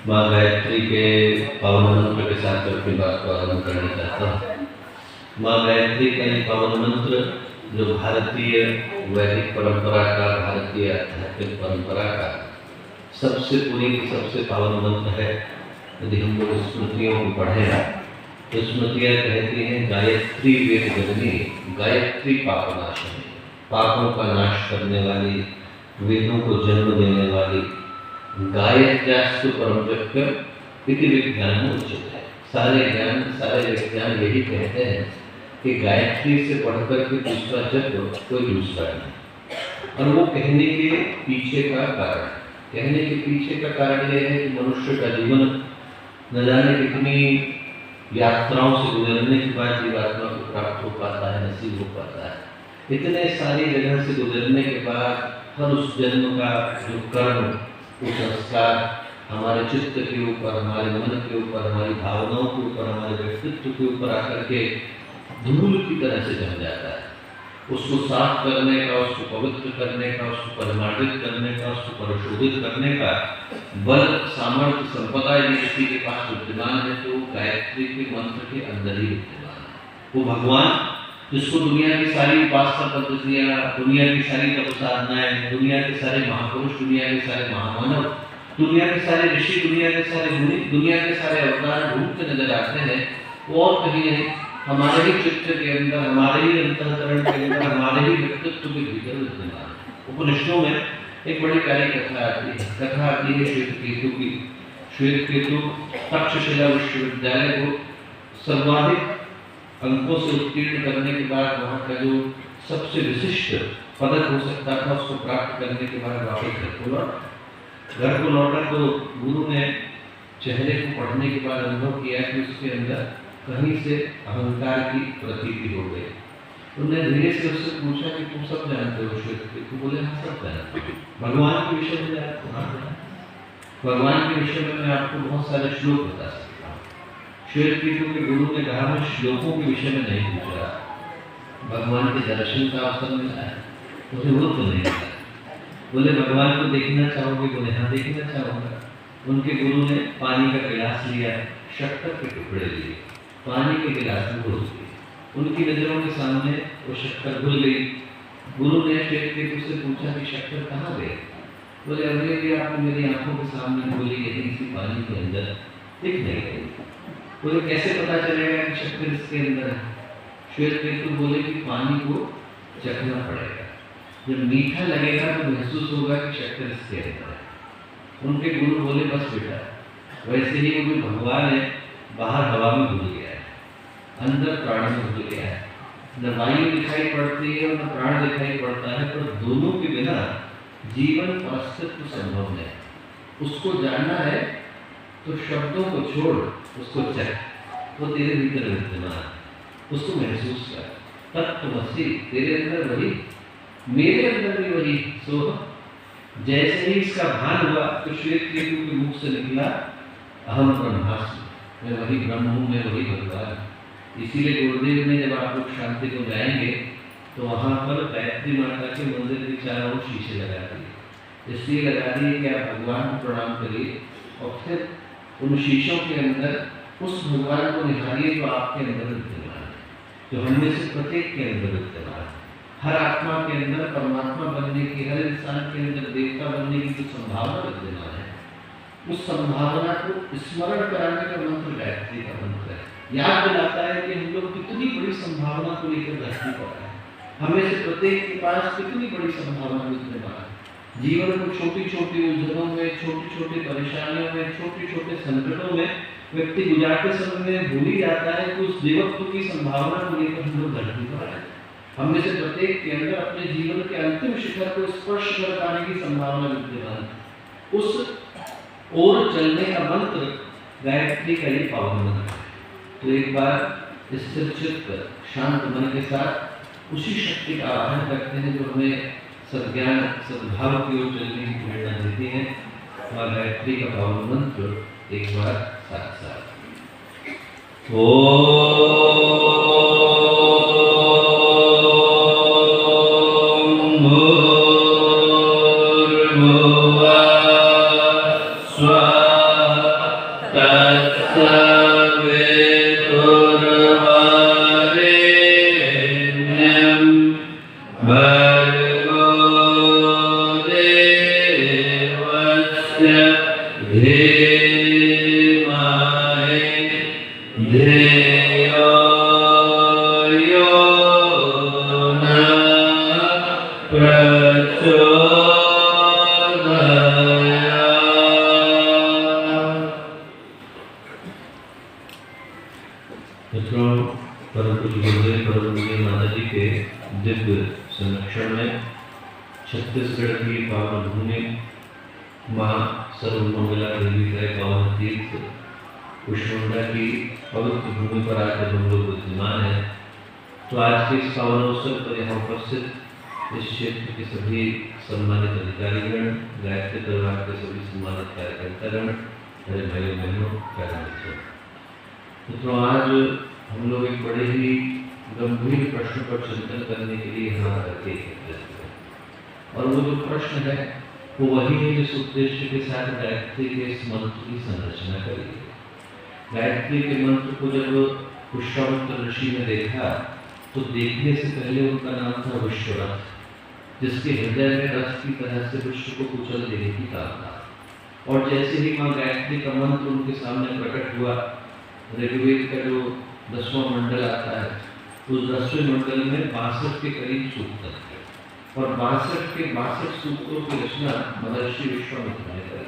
माँ गायत्री के पावन मंत्र के साथ अपनी बात को आरंभ करना चाहता हूँ। माँ गायत्री का ये पावन मंत्र जो भारतीय वैदिक परंपरा का, भारतीय आध्यात्मिक परंपरा का सबसे पूरी की सबसे पावन मंत्र है। यदि हम लोग स्मृतियों को पढ़ें तो स्मृतियाँ कहती हैं गायत्री वेद जननी, गायत्री पापनाशनी, पापों का नाश करने वाली, वेदों को जन्म देने वाली। गायत्र्यास्तु परम यज्ञ इति विज्ञान उच्यते है। सारे ज्ञान, सारे विज्ञान यही कहते हैं कि गायत्री से बढ़कर के दूसरा यज्ञ कोई दूसरा नहीं। और वो कहने के पीछे का कारण, कहने के पीछे का कारण यह है कि मनुष्य का जीवन न जाने कितनी यात्राओं से गुजरने के बाद जीवात्मा को प्राप्त हो पाता है, नसीब हो पाता है। इतने सारी जगह से गुजरने के बाद हर उस जन्म का जो कर्म, वो संस्कार हमारे चित्त के ऊपर, हमारे मन के ऊपर, हमारी भावनाओं के ऊपर, हमारे व्यक्तित्व के ऊपर आकर के धूल की तरह से जम जाता है। उसको साफ करने का, उसको पवित्र करने का, उसको परिमार्जित करने का, उसको परिशोधित करने का बल, सामर्थ्य, संपदा यदि किसी के पास विद्यमान है तो गायत्री के मंत्र के अंदर ही विद्यमान है। वो भगवान जिसको दुनिया की सारी उपासना पद्धतियाँ, दुनिया की सारी तपसाधनाएं, दुनिया के सारे महापुरुष, दुनिया के सारे महामानव, दुनिया के सारे ऋषि, दुनिया के सारे मुनि, दुनिया के सारे अवतार ढूंढते नजर आते हैं, वो और कहीं नहीं, हमारे ही चित्त के अंदर, हमारे ही अंतःकरण के अंदर, हमारे ही व्यक्तित्व के भीतर विद्यमान है। उपनिषदों में एक बड़ी प्यारी कथा आती है। कथा आती है श्वेतकेतु की। श्वेतकेतु तक्षशिला विश्वविद्यालय को सर्वाधिक अंकों से उत्तीर्ण करने के बाद वहाँ का जो सबसे विशिष्ट पदक हो सकता था उसको प्राप्त करने के बाद वापस घर को लौटा तो गुरु ने चेहरे को पढ़ने के बाद अनुभव किया कि उसके अंदर कहीं से अहंकार की प्रतीति हो गई। उन्होंने धीरे से उससे पूछा कि तुम सब जानते हो श्वेतकेतु? बोले हाँ सब जानते हो। भगवान के विषय में जानते हो? भगवान के विषय में मैं आपको बहुत सारे श्लोक बता सकता हूँ। श्वेतकेतु के गुरु ने कहा मैं श्लोकों के विषय में नहीं पूछ रहा, भगवान के दर्शन का अवसर मिला है, मुझे वो तो नहीं मिला। बोले भगवान को देखना चाहोगे? बोले हाँ देखना चाहूँगा। उनके गुरु ने पानी का गिलास लिया, शक्कर के टुकड़े लिए, पानी के गिलास में घोल दिए। उनकी नजरों के सामने वो शक्कर घुल गई। गुरु ने श्वेतकेतु से पूछा कि शक्कर कहाँ गए? बोले अभी भी आपने मेरी आंखों के सामने घोली, यहीं इसी पानी के अंदर दिख नहीं गई। बोले कैसे पता चलेगा कि शक्कर इसके अंदर है? श्वेतकेतु बोले कि पानी को चखना पड़ेगा, जब मीठा लगेगा तो महसूस होगा कि शक्कर इसके अंदर है। उनके गुरु बोले बस बेटा, वैसे ही वो जो भगवान है बाहर हवा में घुल गया है, अंदर प्राण में घुल गया है। न वायु दिखाई पड़ती है और न प्राण दिखाई पड़ता है, पर दोनों के बिना जीवन और अस्तित्व संभव नहीं। उसको जानना है तो शब्दों को छोड़, उसको चख, वो तेरे भीतर विद्यमान है, उसको महसूस कर। तत्त्वमसि, तेरे अंदर वही, मेरे अंदर भी वही। सो जैसे ही इसका भान हुआ तो श्वेतकेतु के मुख से निकला अहम ब्रह्मास्मि, मैं वही ब्रह्म हूँ, मैं वही भगवान। इसीलिए गुरुदेव ने जब आप लोग शांति को जाएंगे तो वहाँ पर गायत्री माता के मंदिर के चारों ओर शीशे लगा दिए। इसलिए लगा दिए कि आप भगवान को प्रणाम करिए और फिर उन शीशों के अंदर उस भगवान को निहारिए जो आपके अंदर विद्यमान है, जो हमने से प्रत्येक के अंदर विद्यमान है। हर आत्मा के अंदर परमात्मा बनने की, हर इंसान के अंदर देवता बनने की जो संभावना विद्यमान है, उस संभावना को स्मरण कराने का मंत्र गायत्री का मंत्र है। याद दिलाता है कि हम लोग कितनी बड़ी संभावना को लेकर धरती पर आए, हमें से प्रत्येक के पास कितनी बड़ी संभावना विद्यमान है। जीवन को छोटी छोटी उलझनों में, छोटी छोटी परेशानियों में, छोटे छोटे संकटों में व्यक्ति गुजारते समय में भूल ही जाता है कि उस देवत्व की संभावना को लेकर हम लोग धरती पर आए। हमें से प्रत्येक के अंदर अपने जीवन के अंतिम शिखर को स्पर्श कर पाने की संभावना विद्यमान है। उस ओर चलने का मंत्र गायत्री का ये पावन मंत्र है। तो एक बार स्थिर चित्त, शांत मन के साथ उसी शक्ति का आह्वान करते हैं जो हमें सद्ज्ञान, सद्भाव की ओर चलने की प्रेरणा देती है। और गायत्री का पावन मंत्र एक बार साथ साथ ओम भूर्भुवः स्वः तत्सवितुर्वरेण्यं भर्गो देवस्य धीमहि धियो यो नः मित्रों, परम पूज्य गुरुदेव परम पूज्य माता जी के दिव्य संरक्षण में छत्तीसगढ़ की पावन भूमि माँ सर्वमंगला देवी का पावन तीर्थ कुशमुंडा की पवित्र भूमि पर आकर हम लोग विद्यमान है। तो आज के इस पावन अवसर पर यहाँ उपस्थित इस क्षेत्र के सभी सम्मानित अधिकारीगण, गायत्री परिवार के सभी सम्मानित कार्यकर्तागण, मेरे भाइयों बहनों, प्यारे मित्रों, आज हम लोग एक बड़े ही गंभीर प्रश्न पर चिंतन करने के लिए यहाँ करके एकत्रित हैं। और वो जो प्रश्न है वो वही है जिस उद्देश्य के साथ गायत्री के इस मंत्र की संरचना करी है। गायत्री के मंत्र को जब पुष्पामित्र ऋषि ने देखा तो देखने से पहले उनका नाम था विश्वरथ, जिसके हृदय में रथ की तरह से विश्व को कुचल देने की कामना। और जैसे ही माँ गायत्री का मंत्र उनके सामने प्रकट हुआ, ऋग्वेद का जो 10वां मंडल आता है, उस 10वें मंडल में 62 के करीब सूक्त थे और 62 के 62 सूत्रों की रचना महर्षि विश्वामित्र ने करी।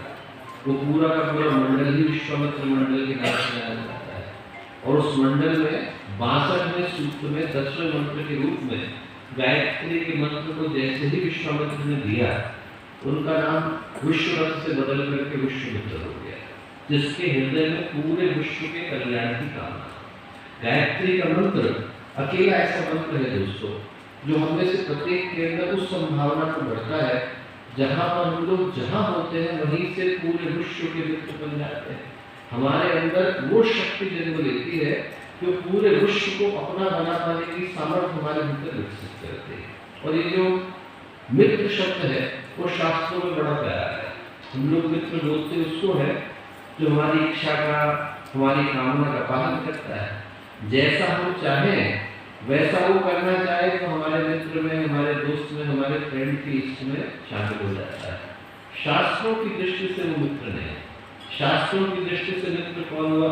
वो पूरा का पूरा मंडल ही विश्वामित्र मंडल के नाम से जाना जाता है। और उस मंडल में 62वें सूत्र में 10वें मंत्र के रूप में गायत्री के मंत्र को जैसे ही विश्वामित्र ने दिया, उनका नाम विश्वरथ से बदल करके विश्वामित्र हो गया, जिसके हृदय में पूरे विश्व के कल्याण की कामना। गायत्री का मंत्र अकेला ऐसा मंत्र है दोस्तों, जो हम में से प्रत्येक के अंदर उस संभावना को बढ़ता है जहां पर हम लोग जहां होते हैं वहीं से पूरे विश्व के मित्र बन जाते हैं। हमारे अंदर वो शक्ति जन्म लेती है जो पूरे विश्व को अपना बना पाने की सामर्थ्य हमारे भीतर विकसित करते हैं। और ये जो मित्र शब्द है वो शास्त्रों में बड़ा प्यारा है। हम लोग मित्र बोलते उसको है जो हमारी इच्छा का, हमारी कामना का पालन करता है। जैसा हम चाहें वैसा वो करना चाहे तो हमारे मित्र में, हमारे दोस्त में, हमारे फ्रेंड की लिस्ट में शामिल हो जाता है। शास्त्रों की दृष्टि से वो मित्र नहीं। शास्त्रों की दृष्टि से मित्र कौन हुआ?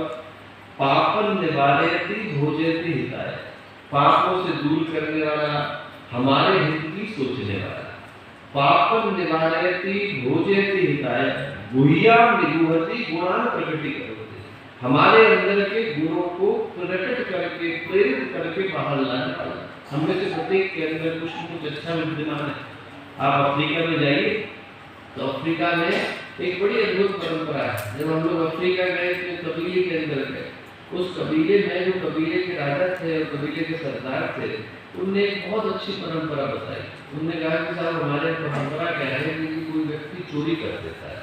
पापन निवारयति भोजयति हिताय, पापों से दूर करने वाला, हमारे हित की सोचने वाला। पापन निवारयति भोजयति हिताय गुह्याम निगूहति गुणान प्रकटीकरोति, हमारे अंदर के गुणों को प्रकट करके, प्रेरित करके बाहर लाने वाला। हम में से प्रत्येक के अंदर कुछ न कुछ अच्छा विद्यमान है। आप अफ्रीका में जाइए तो अफ्रीका में एक बड़ी अद्भुत परंपरा है। जब हम लोग अफ्रीका गए तो कबीले के अंदर गए, उस कबीले में जो कबीले के राजा थे और कबीले के सरदार थे, उनने एक बहुत अच्छी परंपरा बताई। उन्होंने कहा कि साहब हमारे परंपरा क्या है कि कोई व्यक्ति चोरी कर देता है,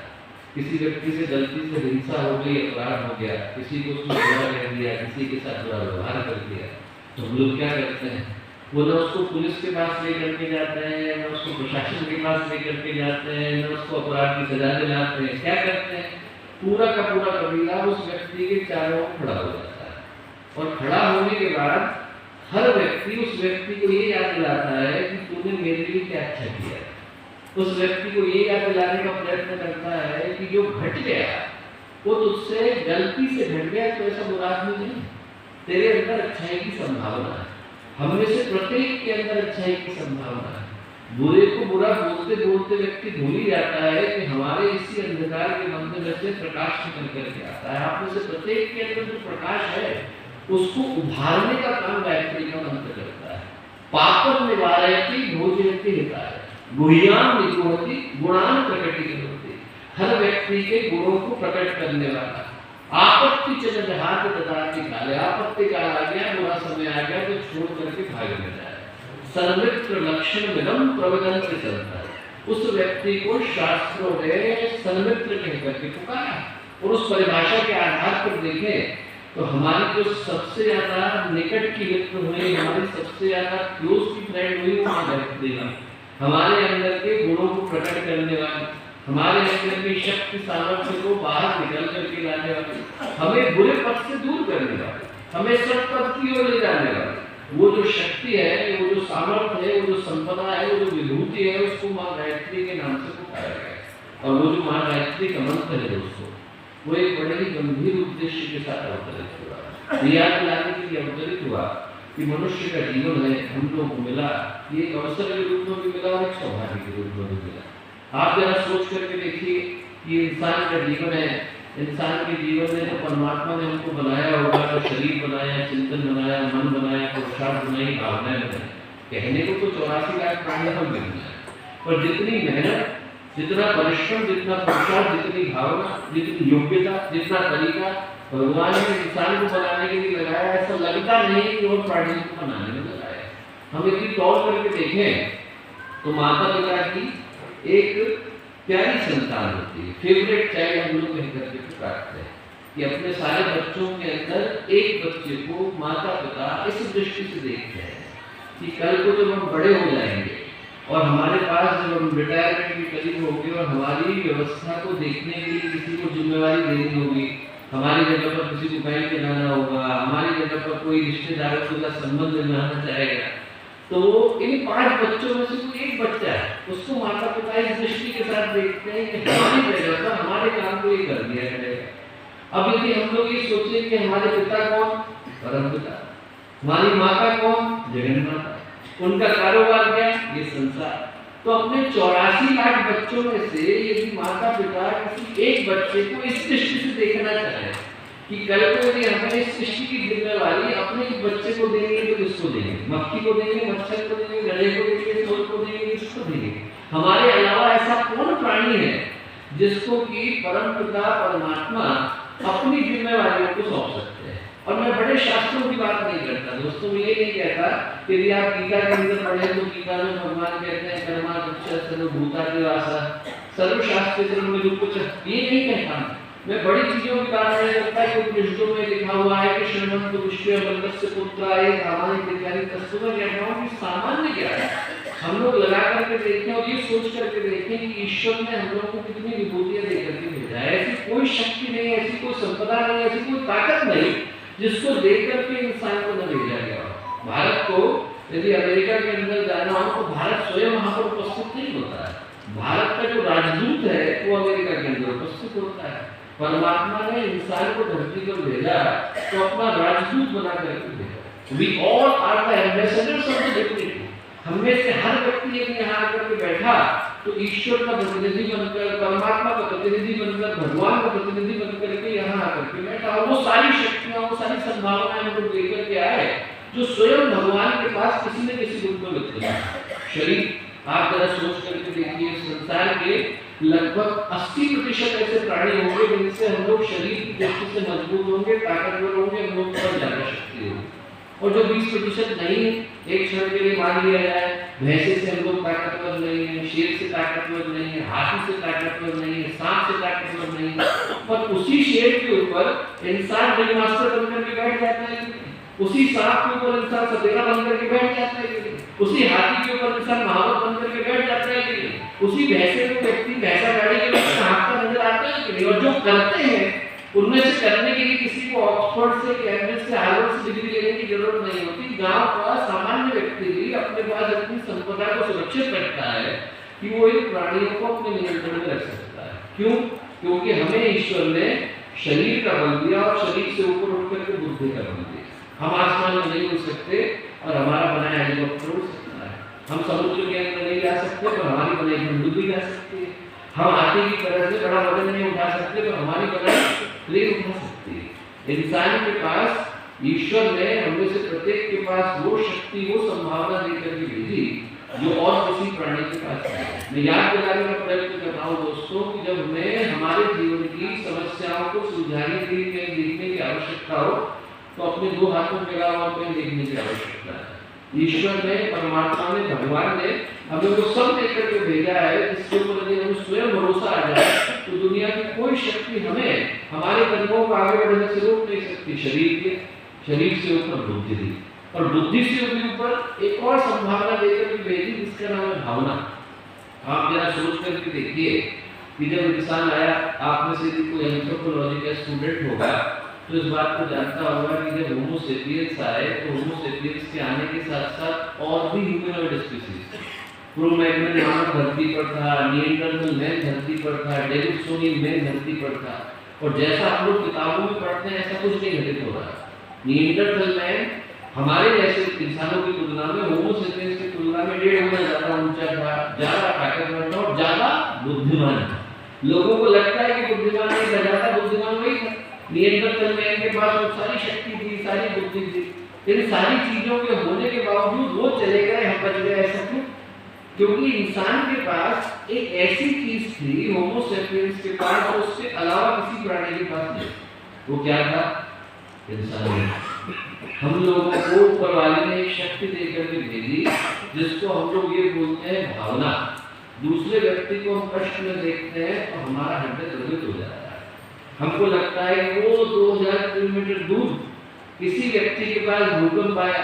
किसी व्यक्ति से गलती से हिंसा हो गई, अपराध हो गया, किसी को उसने बुरा कह दिया, किसी के साथ बुरा व्यवहार कर दिया, तो हम लोग क्या करते हैं? वो ना उसको पुलिस के पास लेकर के जाते हैं, ना उसको प्रशासन के पास लेकर के जाते हैं, ना उसको अपराध की सजा दिलाते हैं। क्या करते हैं? पूरा का पूरा कबीला उस व्यक्ति के चारों ओर खड़ा हो जाता है और खड़ा होने के बाद हर व्यक्ति उस व्यक्ति को ये याद दिलाता है कि तूने मेरे लिए क्या अच्छा किया। उस व्यक्ति को ये याद दिलाने का प्रयत्न करता है कि जो घट गया वो तुझसे गलती से घट गया, तो ऐसा बुरा आदमी नहीं, तेरे अंदर अच्छाई की संभावना है। हम में से प्रत्येक के अंदर अच्छाई की संभावना है। बुरे को बुरा बोलते बोलते व्यक्ति भूल ही जाता है कि हमारे इसी अंधकार के मंदिर से प्रकाश निकल करके आता है। आप में से प्रत्येक के अंदर जो प्रकाश है उसको उभारने का काम गायत्री का मंत्र करता है। पापन निवारयति भोजयति हिताय गुह्याम निगूहति गुणान प्रकटीकरोति, हर व्यक्ति के गुणों को प्रकट करने वाला। आपत्ति चल जहां ददाति काले, आपत्ति काल आ गया, बुरा समय आ गया तो छोड़ करके भागने जाए। सर्वत्र लक्षण मिलम प्रवदंत चलता है, उस व्यक्ति को शास्त्रों ने सर्वत्र कह करके पुकारा। और उस परिभाषा के आधार पर देखें तो हमारी जो सबसे ज्यादा निकट की मित्र हुई, हमारी सबसे ज्यादा क्लोज की फ्रेंड हुई वो गायत्री, हमारे अंदर के गुणों को प्रकट करने वाली, हमारे अंदर की शक्ति सामर्थ्य को बाहर निकल करके लाने वाली, हमें बुरे पथ से दूर करने वाली, हमें सत्पथ की ओर ले जाने वाली वो जो शक्ति है, वो जो सामर्थ्य है, वो जो संपदा है, वो जो विभूति है, उसको माँ गायत्री के नाम से पुकारा गया। और वो जो माँ गायत्री का मंत्र है दोस्तों, वो एक बड़े ही गंभीर उद्देश्य के साथ अवतरित हुआ। याद दिलाने के लिए अवतरित हुआ कि मनुष्य का जीवन है, हम लोगों को मिला, ये एक अवसर के रूप में भी मिला और एक सौभाग्य के रूप में भी मिला। आप जरा सोच करके देखिए कि इंसान का जीवन है, इंसान के जीवन में तो परमात्मा ने हमको बनाया होगा, तो शरीर बनाया, चिंतन बनाया, मन बनाया, पुरुषार्थ बनाई, भावनाएं बनाई। कहने को तो 84 लाख प्राणी हम मिलना है, पर जितनी मेहनत, जितना परिश्रम, जितना पुरुषार्थ, जितनी भावना, जितनी योग्यता, जितना तरीका भगवान ने इंसान को बनाने के लिए लगाया, ऐसा लगता नहीं कि वो प्राणी को बनाने में लगाया। हम यदि तौर करके देखें तो माता पिता की एक प्यारी संतान होती है, फेवरेट चाइल्ड हम लोग कह करके पुकारते हैं कि अपने सारे बच्चों के अंदर एक बच्चे को माता पिता इस दृष्टि से देखते हैं कि कल को जब हम बड़े हो जाएंगे और हमारे पास जब हम रिटायरमेंट के करीब होंगे और हमारी व्यवस्था को देखने के लिए किसी को जिम्मेवारी देनी होगी, हमारी जगह पर किसी को बैंक जाना होगा, हमारी जगह पर कोई रिश्तेदारों के साथ संबंध निभाना चाहेगा, तो इन 5 बच्चों में से कोई एक बच्चा है, उसको माता पिता इस दृष्टि के साथ देखते हैं कि हमारी जगह पर हमारे काम को ये कर दिया जाएगा। अब यदि हम लोग ये सोचें कि हमारे पिता कौन, परम पिता, हमारी माता कौन, जगन माता, उनका कारोबार क्या, ये संसार, तो अपने 84 लाख बच्चों में से यदि माता पिता किसी एक बच्चे को इस दृष्टि से देखना चाहे कि कल को यदि हमें इस सृष्टि की जिम्मेवारी अपने बच्चे को देंगे तो किसको देंगे, मक्खी को देंगे, मच्छर को देंगे, गधे को देंगे, चोर को देंगे, किसको देंगे? हमारे अलावा ऐसा कौन प्राणी है जिसको कि परम पिता परमात्मा अपनी जिम्मेवारियों को सौंप सकते हैं? और मैं बड़े शास्त्रों की बात नहीं करता दोस्तों, मैं ये नहीं कहता कि यदि आप गीता के अंदर पढ़े तो गीता में भगवान कहते हैं कर्मा दक्ष सर्वभूतादिवासा सर्वशास्त्र में जो कुछ, ये नहीं कहता मैं बड़ी चीजों की बात नहीं करता कि उपनिषदों में लिखा हुआ है कि श्रीमंत विश्व बंदस्य पुत्र आए सामान्य विज्ञानी तस्वीर कहता हूँ कि सामान्य क्या है, हम लोग लगा करके देखें और ये सोच करके देखें कि ईश्वर ने हम लोगों को कितनी विभूतियां दे करके भेजा है। ऐसी कोई शक्ति नहीं, ऐसी कोई संपदा नहीं, ऐसी कोई ताकत नहीं जिसको देख करके इंसान को न भेजा गया। भारत को यदि अमेरिका के अंदर जाना हो तो भारत स्वयं वहां पर उपस्थित नहीं होता है, भारत का जो राजदूत है वो अमेरिका के अंदर उपस्थित होता है। परमात्मा ने इंसान को धरती पर भेजा तो अपना राजदूत बना करके भेजा। We all are the ambassadors of the divinity। हमें से हर व्यक्ति यदि यहाँ आकर के बैठा तो ईश्वर का प्रतिनिधि बनकर, परमात्मा का प्रतिनिधि बनकर, भगवान का प्रतिनिधि बनकर के यहाँ आकर के बैठा। वो सारी शक्तियाँ, वो सारी संभावनाएं हमको लेकर के आए जो स्वयं भगवान के पास किसी न किसी रूप में विकसित है। शरीर आप जरा सोच करके देखिए, संसार के लगभग 80% ऐसे प्राणी होंगे जिनसे हम लोग शरीर की दृष्टि से मजबूत होंगे, ताकतवर होंगे, हम लोग पर ज्यादा शक्ति होगी। और जो 20% नहीं, एक क्षण के लिए मान लिया जाए भैंसे से हम लोग ताकतवर नहीं है, शेर से ताकतवर नहीं है, हाथी से ताकतवर नहीं है, सांप से ताकतवर नहीं है, पर उसी शेर के ऊपर इंसान रिंग मास्टर बनकर के बैठ जाता है, उसी सांप के ऊपर इंसान सतेरा बनकर के बैठ जाता है, उसी हाथी के ऊपर इंसान महावत बनकर के बैठ जाता है, उसी भैंसे को व्यक्ति भैंसा गाड़ी के ऊपर हाँकता नजर आता है कि नहीं? और जो करते हैं उनमें से करने के लिए किसी को ऑक्सफोर्ड से, कैम्ब्रिज से, हार्वर्ड से डिग्री लेने की जरूरत नहीं होती। गांव का सामान्य व्यक्ति भी अपने पास अपनी संपदा को सुरक्षित रखता है कि वो इन प्राणियों को अपने नियंत्रण में रख सकता है। क्यों? क्योंकि हमें ईश्वर ने शरीर का बल दिया और शरीर से ऊपर उठ करके बुद्धि का बल दिया। हम आसमान में नहीं उड़ सकते और हमारा बनाया हेलीकॉप्टर उड़ सकता है, हम समुद्र के अंदर नहीं जा सकते पर हमारी बनाई बंदूक जा सकती है, हम हाथी की तरह से बड़ा वजन नहीं उठा सकते पर हमारी बनाई प्लेन उठा सकती है। इंसान के पास ईश्वर ने हमें से प्रत्येक के पास वो शक्ति, वो संभावना देकर के भेजी जो और किसी प्राणी के पास नहीं है। मैं याद दिलाने का प्रयत्न कर रहा हूँ दोस्तों कि जब हमें हमारे जीवन की समस्याओं को सुलझाने के लिए कहीं देखने की आवश्यकता हो तो अपने 2 हाथों के अलावा कहीं देखने की आवश्यकता है। ईश्वर ने, परमात्मा ने, भगवान ने हमें वो सब देकर के भेजा है जिसके ऊपर यदि हमें स्वयं भरोसा आ जाए तो दुनिया की कोई शक्ति हमें हमारे कदमों को आगे बढ़ने से रोक नहीं सकती। शरीर से ऊपर बुद्धि दी और बुद्धि से ऊपर एक और संभावना देकर के भेजी जिसका नाम है भावना। आप जरा सोच करके देखिए कि जब इंसान आया, आप में से भी कोई एंथ्रोपोलॉजी का स्टूडेंट होगा तो इस बात को जानता होगा कि जब होमो सेपियंस आए तो होमो सेपियंस के आने के साथ साथ और भी ह्यूमनॉइड स्पीशीज, क्रो-मैग्नन मानव धरती पर था, निएंडरथल मैन धरती पर था, डेनिसोनियन मैन धरती पर था। और जैसा हम लोग किताबों में पढ़ते हैं ऐसा कुछ नहीं घटित हो रहा। निएंडरथल मैन हमारे जैसे इंसानों की तुलना में, होमो सेपियंस की तुलना में 1.5 गुना ज्यादा ऊंचा था, ज्यादा ताकतवर था और ज्यादा बुद्धिमान था। लोगों को लगता है कि बुद्धिमान नहीं था, ज्यादा बुद्धिमान वही था। निएंडरथल मैन के पास वो सारी शक्ति थी, सारी बुद्धि थी। इन सारी चीजों के होने के बावजूद वो चले गए, हम बच गए। ऐसा क्यों? क्योंकि इंसान के पास एक ऐसी चीज थी, होमो सेपियंस के पास, और उसके अलावा किसी प्राणी के पास नहीं। वो क्या था? इंसानियत। हम लोगों को ऊपर वाले ने एक शक्ति देकर के भेजी जिसको हम लोग ये बोलते हैं भावना। दूसरे व्यक्ति को हम कष्ट में देखते हैं तो हमारा हृदय द्रवित हो जाता है। हमको लगता है वो 2000 किलोमीटर दूर किसी व्यक्ति के पास भूकंप आया,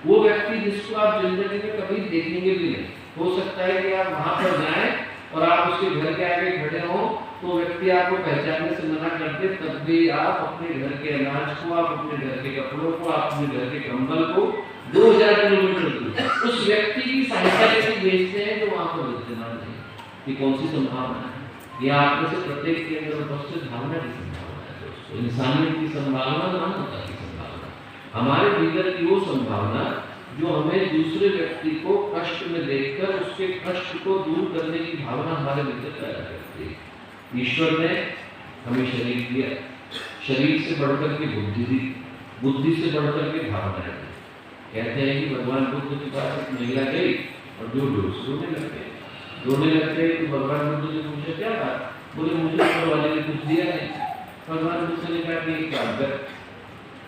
वो व्यक्ति जिसको आप जिंदगी में कभी देखेंगे भी नहीं। हो सकता है कि आप वहां पर जाएं और आप उसके घर के आगे खड़े हो तो व्यक्ति आपको पहचानने से मना करते, तब भी आप अपने घर के अनाज को, आप अपने घर के कपड़ों को, आप अपने घर के कंबल को 2000 किलोमीटर दूर उस व्यक्ति की सहायता के लिए भेजते हैं जो वहां पर विद्यमान नहीं। ये कौन सी संभावना है? यह आप में से प्रत्येक के अंदर उपस्थित भावना की संभावना है दोस्तों। इंसानियत की संभावना, मानवता की संभावना, हमारे भीतर की वो संभावना जो हमें दूसरे व्यक्ति को कष्ट में देखकर उसके कष्ट को दूर करने की भावना हमारे भीतर पैदा करती है। ईश्वर ने हमें शरीर दिया, शरीर से बढ़कर के बुद्धि दी, बुद्धि से बढ़कर के भावनाएं दी। कहते हैं कि भगवान बुद्ध के पास एक महिला गई और जो रोने लग गए, रोने लग गए तो भगवान बुद्ध ने पूछा क्या बात? बोले मुझे ऊपर वाले ने कुछ दिया नहीं। भगवान बुद्ध ने कहा कि एक काम कर,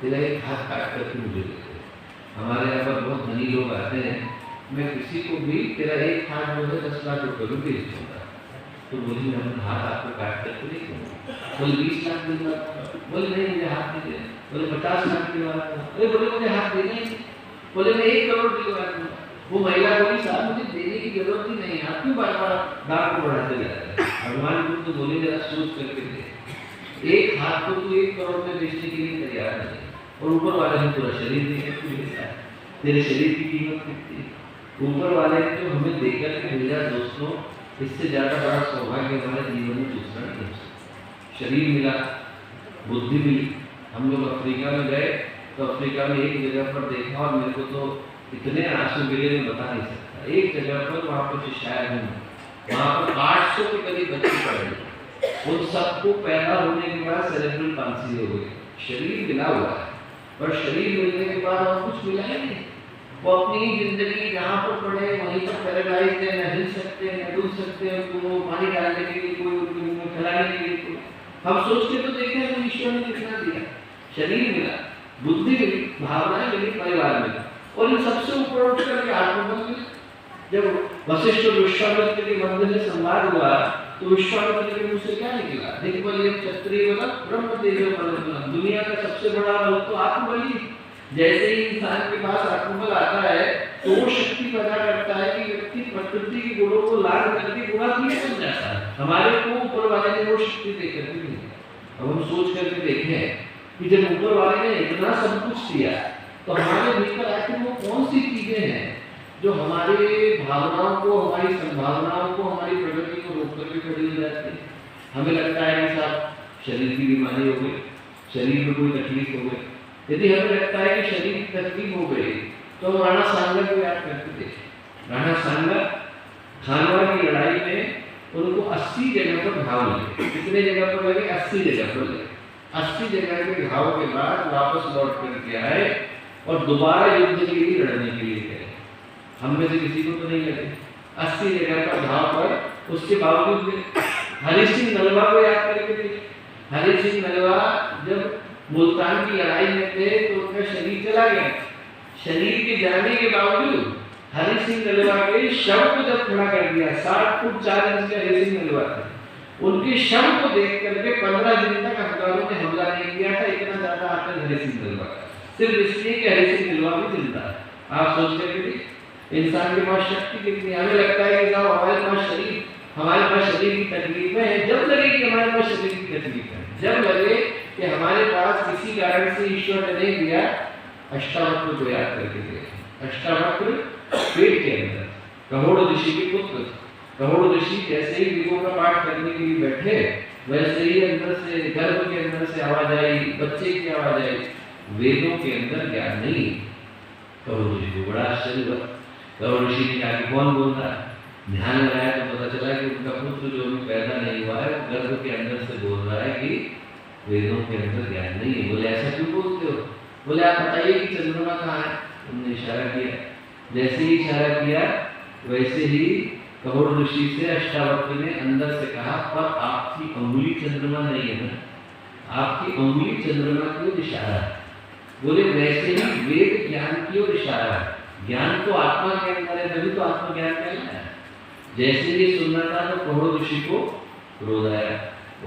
तेरा एक हाथ काट करके मुझे दे दे। हमारे यहाँ पर बहुत धनी लोग आते हैं, मैं किसी को भी तेरा एक हाथ जो है 10 लाख रुपये में बेच दूंगा। तो बोली मैं अपना हाथ आपको काट करके नहीं दूंगा। बोले 20 लाख दूंगा। बोले नहीं मुझे हाथ नहीं देना। बोले 50 लाख दिलवा दूंगा। अरे बोले मुझे हाथ देना ही नहीं। बोले मैं 1 करोड़ दिलवा दूंगा। वो महिला बोली साहब मुझे देने की जरूरत ही नहीं, आप क्यों बार बार दाम को बढ़ाते जा रहे हैं? भगवान बुद्ध बोले जरा सोच करके दे, एक हाथ को तू 1 करोड़ में बेचने के लिए तैयार नहीं, और ऊपर वाले ने पूरा शरीर दिया, तेरे शरीर की कीमत कितनी? ऊपर वाले ने जो हमें देकर के भेजा दोस्तों, इससे ज्यादा बड़ा सौभाग्य हमारे जीवन में दूसरा नहीं हो सकता। शरीर मिला, बुद्धि मिली। हम लोग अफ्रीका में गए तो अफ्रीका में एक जगह पर देखा और मेरे को तो इतने आंसू गिरे मैं बता नहीं सकता। एक जगह पर वहाँ पर शायद हूँ, वहाँ पर 800 के करीब बच्चे पड़े, उन सबको पैदा होने के बाद सेरेब्रल पाल्सी हो गई। शरीर मिला हुआ है पर शरीर मिलने के बाद और कुछ मिला ही नहीं। वो अपनी जिंदगी जहाँ पर पड़े वहीं पर पैरालाइज है, न हिल सकते हैं, न डूब सकते हैं, उनको पानी डालने के लिए कोई, उनको खिलाने के लिए कोई। हम सोच के तो देखें तो ईश्वर ने कितना दिया, शरीर मिला, बुद्धि मिली, भावनाएं मिली, परिवार मिला, और इन सबसे ऊपर उठ करके आत्मबल मिला। जब वशिष्ठ और विश्वामित्र के मध्य में संवाद हुआ तो विश्वामित्र के मुंह से क्या निकला? दिग्बल्यम क्षत्रिय बल ब्रह्म तेजो बल। दुनिया का सबसे बड़ा बल तो आत्मबल ही। जैसे ही इंसान के पास आत्मबल आता है तो वो शक्ति पैदा करता है कि व्यक्ति प्रकृति के गुणों को लाद करके गुणात्मक बन जाता है। हमारे को ऊपर वाले ने वो शक्ति देकर के दी। अब हम सोच करके देखें कि जब ऊपर वाले ने इतना सब कुछ दिया तो हमारे भीतर आखिर वो कौन सी चीजें हैं जो हमारे भावनाओं को, हमारी संभावनाओं को, हमारी प्रगति को रोक करके खड़ी हो जाती है? हमें लगता है कि साहब शरीर की बीमारी हो गई, शरीर में कोई तकलीफ हो गई। यदि हमें लगता है कि शरीर की तकलीफ हो गई तो हम राणा सांगा को याद करके देखें। राणा सांगा खानवा की लड़ाई में उनको 80 जगह पर घाव लगे। कितने जगह पर लगे? 80 जगह पर लगे। 80 जगह के घाव के बाद वापस लौट करके आए और दोबारा युद्ध के लिए लड़ने के लिए गए। हम में से किसी को तो नहीं लगे 80 जगह पर घाव पर, उसके बावजूद हरि सिंह नलवा को याद करके देखें। हरि सिंह नलवा जब मुल्तान की लड़ाई में थे तो उनका शरीर चला गया। शरीर के जाने के बावजूद हरि सिंह नलवा के शव को जब खड़ा कर दिया, 60 फुट 4 इंच के हरि सिंह नलवा थे, उनके शव को देख करके 15 दिन तक अफगानों ने हमला नहीं किया था। इतना ज्यादा आतंक हरि सिंह नलवा का, सिर्फ इसलिए कि हरि सिंह नलवा भी जिंदा है। आप सोच करके इंसान के पास शक्ति कितनी? हमें लगता है कि साहब हमारे पास शरीर, हमारे पास शरीर की तकलीफें हैं, जब लगे कि हमारे पास शरीर की तकलीफ है, जब लगे कि हमारे पास किसी कारण से ईश्वर ने नहीं दिया, अष्टावक्र को याद करके देखें। अष्टावक्र पेट के अंदर कहोड़ ऋषि के पुत्र, कहोड़ ऋषि जैसे ही वेदों का पाठ करने के लिए बैठे, वैसे ही अंदर से, गर्भ के अंदर से आवाज आई, बच्चे की आवाज आई, वेदों के अंदर ज्ञान नहीं। कहोड़ ऋषि को बड़ा आश्चर्य हुआ। कहोड़ ऋषि ने कहा कि कौन बोल रहा है? ध्यान लगाया तो पता चला कि उनका पुत्र जो अभी पैदा नहीं हुआ है, वो गर्भ के अंदर से बोल रहा है कि वेदों के अंदर ज्ञान नहीं है। बोले ऐसा क्यों बोलते हो? बोले आप बताइए कि चंद्रमा कहाँ है? उन्होंने इशारा किया। जैसे ही इशारा किया वैसे ही कहोड़ ऋषि से अष्टावक्र ने अंदर से कहा, पर आपकी अंगुली चंद्रमा नहीं है ना, आपकी अंगुली चंद्रमा की ओर इशारा है। बोले वैसे ही वेद ज्ञान की ओर इशारा है। ज्ञान तो आत्मा के अंदर है, तभी तो आत्मज्ञान कहलाता है। जैसे ही सुनना था तो कहोड़ ऋषि को क्रोध आया।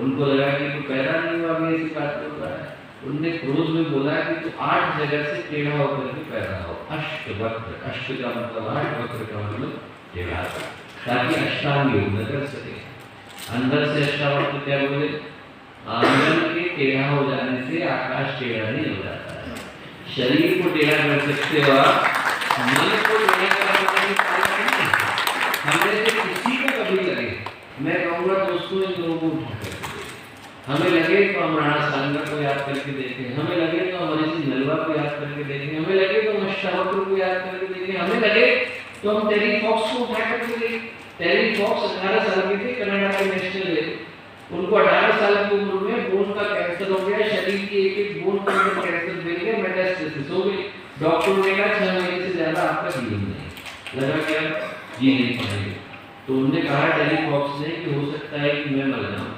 उनको लगा कि तू पैदा नहीं हुआ, अभी ऐसी बात बोल रहा है। उनने क्रोध में बोला कि तू 8 जगह से टेढ़ा होकर के पैदा हो। अष्टवक्र, अष्ट का मतलब 8, वक्र का मतलब टेढ़ा, ताकि अष्टांग योग न कर सके। अंदर से अष्टावक्र क्या बोले? आंगन के टेढ़ा हो जाने से आकाश टेढ़ा नहीं हो जाता है। शरीर को टेढ़ा कर सकते हो आप, मन को टेढ़ा कर हमें से किसी को कभी लगे, मैं कहूँगा दोस्तों इन लोगों को उठा करके हमें लगे तो हम राणा सांगा को याद करके देखें, हमें लगे तो हम ऋषि नलवा को याद करके देखें, हमें लगे तो हम अष्टावक्र को याद करके देखें, हमें लगे तो हम टेरी फॉक्स को उठा करके देखें। टेरी फॉक्स 18 साल के थे, कनाडा के नेशनल है। उनको 18 साल की उम्र में बोन का कैंसर हो गया, शरीर की एक बोन के अंदर कैंसर मिल गया, मेटास्टेसिस हो गई। डॉक्टर ने कहा 6 महीने से ज्यादा आपका जीवन नहीं, लगा क्या जी नहीं पाएंगे। तो उन्होंने कहा टेलीफॉक्स ने कि हो सकता है कि मैं मर जाऊं,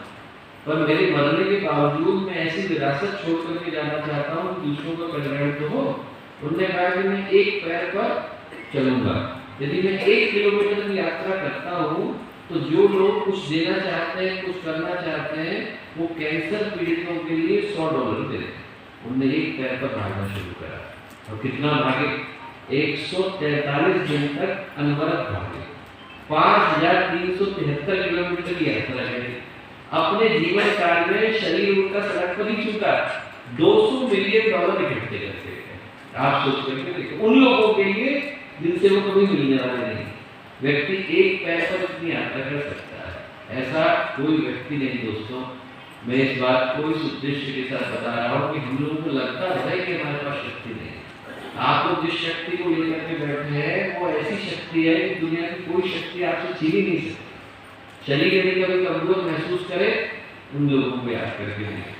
पर मेरे मरने के बावजूद मैं ऐसी विरासत छोड़ करके जाना चाहता हूँ कि दूसरों का कल्याण तो हो। उन्होंने कहा कि मैं एक पैर पर चलूंगा, यदि मैं 1 किलोमीटर की यात्रा करता हूँ तो जो लोग कुछ देना चाहते हैं, कुछ करना चाहते हैं, वो कैंसर पीड़ितों के लिए $100 देते हैं। उन्होंने एक पैर पर भागना शुरू करा और कितना भागे? 143 दिन तक अनवरत भागे, 5373 किलोमीटर की यात्रा करी। अपने जीवन काल में शरीर उनका सड़क पर ही चुका, $200 मिलियन इकट्ठे करते हैं। आप सोच करके देखिए, उन लोगों के लिए जिनसे वो कभी मिलने वाले नहीं। व्यक्ति एक पैर पर इतनी यात्रा कर सकता है, ऐसा कोई व्यक्ति नहीं। दोस्तों मैं इस बात को इस उद्देश्य के साथ बता रहा हूँ कि हम लोगों को लगता है कि हमारे पास शक्ति नहीं। आप लोग जिस शक्ति को लेकर के बैठे हैं वो ऐसी शक्ति है कि दुनिया की कोई शक्ति आपसे छीन ही नहीं सकती। शरीर यदि कभी कमजोर महसूस करे, उन लोगों को याद करके देखें।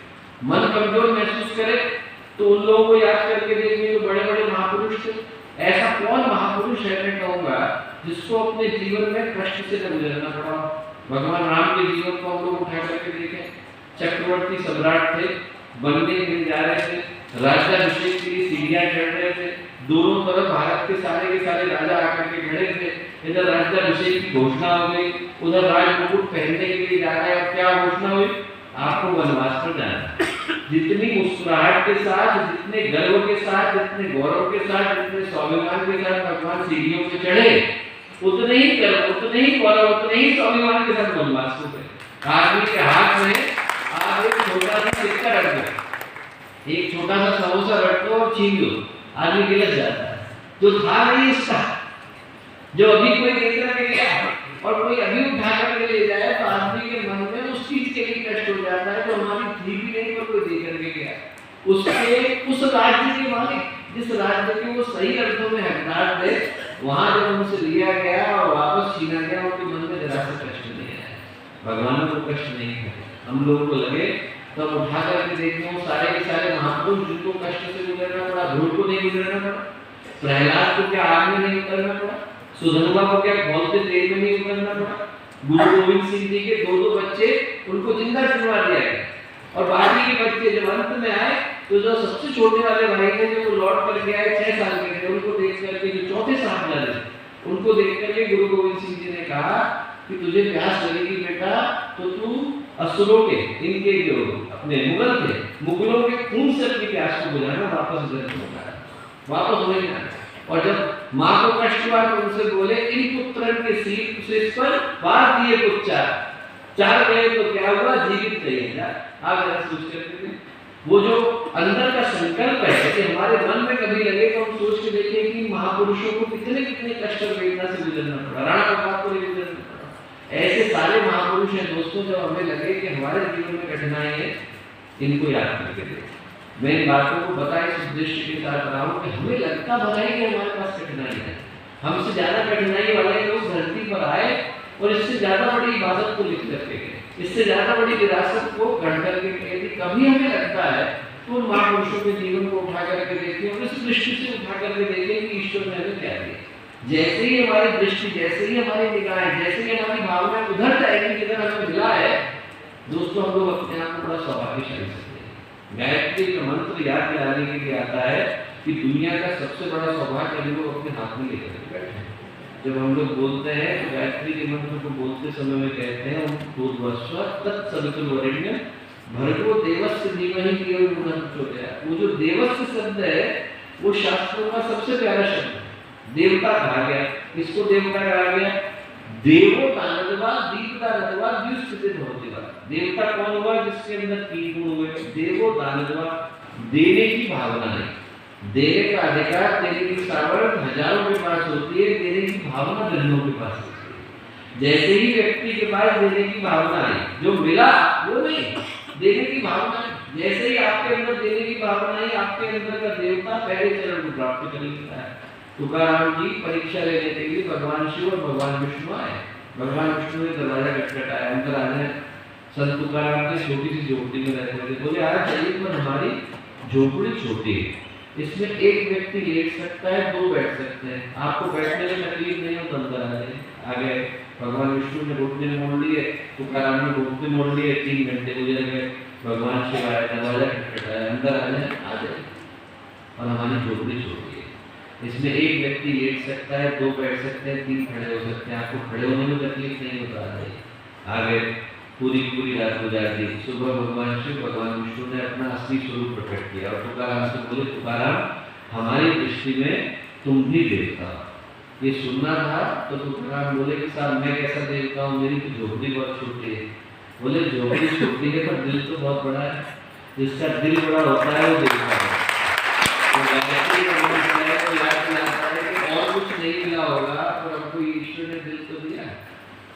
मन कमजोर महसूस करे तो उन लोगों को याद करके देखें जो बड़े बड़े महापुरुष थे। ऐसा कौन महापुरुष है मैं कहूँगा जिसको अपने जीवन में कष्ट से न गुजरना पड़ा? भगवान राम के जीवन को हम लोग उठा करके देखें। चक्रवर्ती सम्राट थे, बनने मिल जा रहे थे, राज्याभिषेक के लिए सीढ़ियां चढ़ रहे थे, दोनों तरफ भारत के सारे राजा आकर के खड़े थे। इधर राज्याभिषेक की घोषणा हो गई, उधर राज मुकुट पहनने के लिए जा रहे हैं। और क्या घोषणा हुई? आपको वनवास पर जाना। जितनी मुस्कुराहट के साथ, जितने गर्व के साथ, जितने गौरव के साथ, जितने स्वाभिमान के साथ भगवान सीढ़ियों पे चढ़े, उतने ही गर्व, उतने ही गौरव, उतने ही स्वाभिमान के साथ वनवास को गए। आदमी के हाथ में आप एक छोटा सा सिक्का रख दो, एक छोटा सा समोसा रख दो और छीन लो, आदमी गिर जाता है। जो था नहीं इसका, जो अभी कोई देख करके गया और कोई अभी उठा करके ले जाए तो आदमी के मन में उस चीज के लिए कष्ट हो जाता है जो हमारी थी भी नहीं पर कोई दे करके गया। उसके उस राज्य के मालिक, जिस राज्य के वो सही अर्थों में हकदार थे, वहां जब उनसे लिया गया और वापस छीना गया, उनके मन में जरा सा कष्ट नहीं आया। भगवान को कष्ट नहीं है। हम लोगों को लगे तो हम उठा करके देखते हैं सारे के सारे महापुरुष जिनको कष्ट से गुजरना पड़ा, धूल को नहीं गुजरना पड़ा। प्रहलाद को क्या आग में नहीं उतरना पड़ा? सुधनवा को क्या खौलते तेल में नहीं उतरना पड़ा? गुरु गोविंद सिंह जी के 2 बच्चे, उनको जिंदा चुनवा दिया गया। और बाकी के बच्चे जब अंत में आए तो जो सबसे छोटे वाले भाई थे जो लौट करके आए 6 साल के थे, उनको देख करके जो चौथे साहबजादे, उनको देख करके गुरु गोविंद सिंह जी ने कहा कि तुझे प्यास लगेगी बेटा तो तू असुरों के, इनके जो अपने मुगल थे, मुगलों के खून से अपनी प्यास को बुझाना, वापस घर लौटा, वापस वहीं आना। और जब माँ को कष्ट हुआ तो उनसे बोले इन पुत्रन के शीश पर वार दिए कुछ चार गए तो क्या हुआ, जीवित रहे जा। आप जरा सोच करके वो जो अंदर का संकल्प है कि हमारे मन में कभी लगे तो हम सोच के देखें कि महापुरुषों को कितने कितने कष्ट और वेदना से गुजरना पड़ा, राणा प्रताप को गुजरना पड़ा। ऐसे सारे महापुरुष हैं दोस्तों, जब हमें लगे कि हमारे जीवन में कठिनाई है, इनको याद करके देखें। मैं इन बातों को बताया इस उद्देश्य के साथ रहा हूँ कि हमें लगता भला है कि हमारे पास कठिनाई है, हमसे ज्यादा कठिनाई वाले लोग धरती पर आए और इससे ज्यादा बड़ी इबादत को लिख करके गए, इससे ज्यादा बड़ी विरासत को गढ़ करके गए। कभी हमें लगता है तो उन महापुरुषों के जीवन को उठा करके देखें और इस दृष्टि से उठा करके देखें कि ईश्वर ने हमें क्या दिया। जैसे ही हमारी दृष्टि, जैसे ही हमारी निगाहें, जैसे ही हमारी भावना उधर जाएगी जिधर हमें मिला है, दोस्तों हम लोग अपने आप को बड़ा सौभाग्यशाली समझते हैं। गायत्री का मंत्र याद दिलाने के लिए आता है कि दुनिया का सबसे बड़ा सौभाग्य हम लोग अपने हाथ में लेकर बैठे हैं। जब हम लोग बोलते हैं तो गायत्री के मंत्र को बोलते समय में कहते हैं पूर्वस्व तत्सवितुर्वरेण्यं भर्गो देवस्य धीमहि धियो यो नः प्रचोदयात्। वो जो देवस्य शब्द है वो शास्त्रों का सबसे प्यारा शब्द है। देवता कहा गया, किसको देवता कहा गया? देवो दानवा दीपदानवा द्युस्थितिर् भवति वा। देवता कौन हुआ? जिसके अंदर तीन गुण हुए, देवो दानवा, देने की भावना नहीं, देने का अधिकार, देने की सामर्थ्य हजारों के पास होती है, देने की भावना दर्जनों के पास होती है। जैसे ही व्यक्ति के पास देने की भावना आई, जो मिला वो नहीं, देने की भावना, जैसे ही आपके अंदर देने की भावना आई, आपके अंदर का देवता पहले चरण को प्राप्त कर लेता है। तुकाराम जी परीक्षा लेने के लिए भगवान शिव और भगवान विष्णु आए। भगवान विष्णु ने दरवाजा खटखटाया, अंदर आने संत तुकाराम के छोटी सी झोपड़ी में रहते थे। बोले आ जाइए, पर हमारी झोपड़ी छोटी है, इसमें एक व्यक्ति लेट सकता है, दो बैठ सकते हैं, आपको बैठने में तकलीफ नहीं हो तो अंदर आ जाए। आ गए, भगवान विष्णु ने घुटने मोड़ लिए, तुकाराम ने घुटने मोड़ लिए, 3 घंटे गुजर गए। भगवान शिव आए, दरवाजा खटखटाया, अंदर आ जाए। और हमारी झोपड़ी छोटी है, इसमें एक व्यक्ति लेट सकता है, दो बैठ सकते हैं, 3 खड़े हो सकते हैं, आपको खड़े होने में तकलीफ नहीं होता आ गए। पूरी रात गुजार दी। सुबह भगवान शिव भगवान विष्णु ने अपना असली स्वरूप प्रकट किया और तुकाराम से बोले, तुकाराम हमारी दृष्टि में तुम भी देवता। ये सुनना था तो तुकाराम बोले कि साहब मैं कैसा देवता हूँ, मेरी तो झोपड़ी बहुत छोटी है। बोले झोपड़ी छोटी है पर दिल तो बहुत बड़ा है, जिसका दिल बड़ा होता है वो देवता है। तो गायत्री का मंत्र है तो याद दिलाता है कि और कुछ नहीं मिला होगा पर हमको ईश्वर ने दिल तो दिया,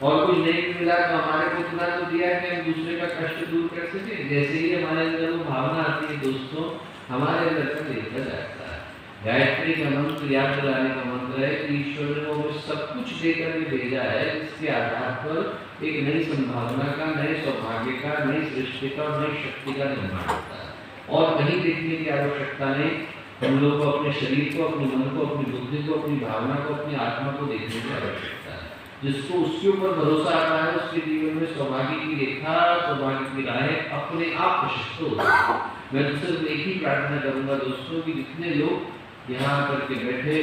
और कुछ नहीं मिला तो हमारे को इतना तो दिया कि हम दूसरे का कष्ट दूर कर सके। जैसे ही हमारे अंदर वो भावना आती है दोस्तों, हमारे अंदर का देखा जाता है। गायत्री का मंत्र याद दिलाने का मंत्र है कि ईश्वर ने वो सब कुछ देकर के भेजा है, जिसके आधार पर एक नई संभावना का, नए सौभाग्य का, नई सृष्टि का और नई शक्ति का निर्माण होता है। और कहीं देखने की आवश्यकता नहीं, हम लोग को अपने शरीर को, अपने मन को, अपनी बुद्धि को, अपनी भावना को, अपनी आत्मा को देखने की आवश्यकता है। जिसको उसके ऊपर भरोसा आता है उसके जीवन में सौभाग्य की रेखा, सौभाग्य की राहें अपने आप प्रशस्त होती है। मैं सिर्फ एक ही प्रार्थना करूंगा दोस्तों कि जितने लोग यहाँ आकर के बैठे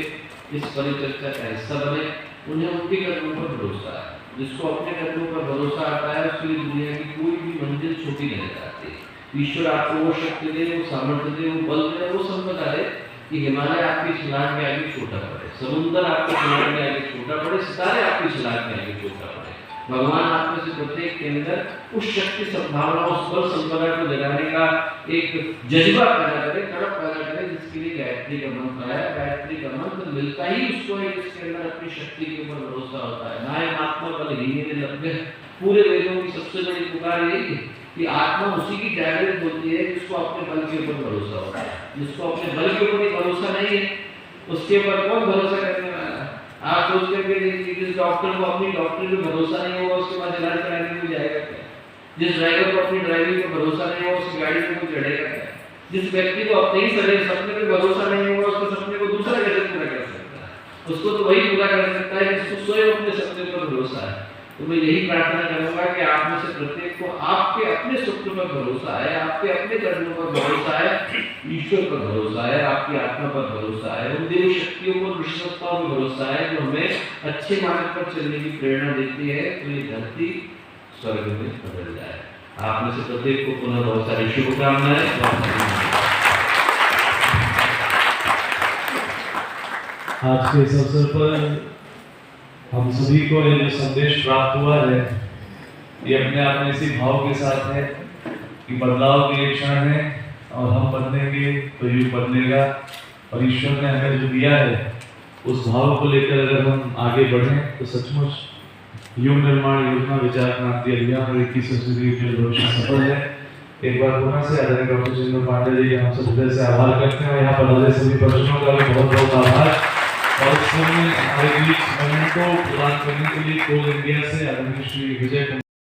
इस परिचर्चा का हिस्सा बने, उन्हें उनके कदमों पर भरोसा है। जिसको अपने कदमों पर भरोसा आता है उसके लिए दुनिया की कोई भी मंजिल छोटी नहीं जाती। ईश्वर आपको वो शक्ति दे, वो सामर्थ्य दे, वो बल दे, वो संपदा दे कि हिमालय आपकी छलांग के आगे छोटा पड़े, समुद्र आपकी छलांग के आगे छोटा पड़े, सितारे आपकी छलांग के आगे छोटा पड़े। भगवान आप में से प्रत्येक के अंदर उस शक्ति संभावना, उस बल संपदा को जगाने का एक जज्बा पैदा करे, तड़प पैदा करे, जिसके लिए गायत्री का मंत्र आया। गायत्री का मंत्र मिलता ही उसको है जिसके अंदर अपनी शक्ति के ऊपर भरोसा होता है। नायम आत्मा बल हीने लभ्य, पूरे वेदों की सबसे बड़ी पुकार यही है कि आत्मा उसी की जागृत होती है जिसको अपने बल के ऊपर भरोसा होता है। जिसको अपने बल के ऊपर भरोसा नहीं है उसके ऊपर कौन भरोसा करने वाला है? आप सोच करके देखिए, जिस डॉक्टर को अपनी डॉक्टरी पे भरोसा नहीं होगा उसके बाद इलाज कराने को जाएगा क्या? जिस ड्राइवर को अपनी ड्राइविंग पे भरोसा नहीं होगा उसकी गाड़ी में कोई चढ़ेगा क्या? जिस व्यक्ति को अपने ही सपने पे भरोसा नहीं होगा उसके सपने को दूसरा कैसे पूरा कर सकता है? उसको तो वही पूरा कर सकता है जिसको स्वयं अपने सपने पर भरोसा है। तो मैं यही प्रार्थना करूंगा कि आप में से प्रत्येक को आपके अपने स्वप्न पर भरोसा है, आपके अपने कर्मों पर भरोसा है, ईश्वर पर भरोसा है, आपकी आत्मा पर भरोसा है, उन देव शक्तियों पर, विश्वसताओं पर भरोसा है जो हमें अच्छे मार्ग पर चलने की प्रेरणा देती है। तो ये धरती स्वर्ग में बदल जाए। आप में से प्रत्येक को पुनः बहुत सारी शुभकामनाएं। आज के इस अवसर पर हम सभी को ये जो संदेश प्राप्त हुआ है, ये अपने आप में इसी भाव के साथ है कि बदलाव के लिए क्षण है और हम बदलेंगे तो युग बदलेगा। और ईश्वर ने हमें जो दिया है उस भाव को लेकर अगर हम आगे बढ़ें तो सचमुच युग निर्माण योजना विचार क्रांति अभियान और 21वीं सदी के भविष्य सफल है। एक बार पुनः से आदरणीय डॉक्टर जितेंद्र पांडे जी का हम सब हृदय से आभार करते हैं और यहाँ पर लगे सभी प्रश्नों का भी बहुत बहुत आभार। और इस समय हमारे बीच मोमेंट को प्रदान करने के लिए कोल इंडिया से आदरणीय श्री विजय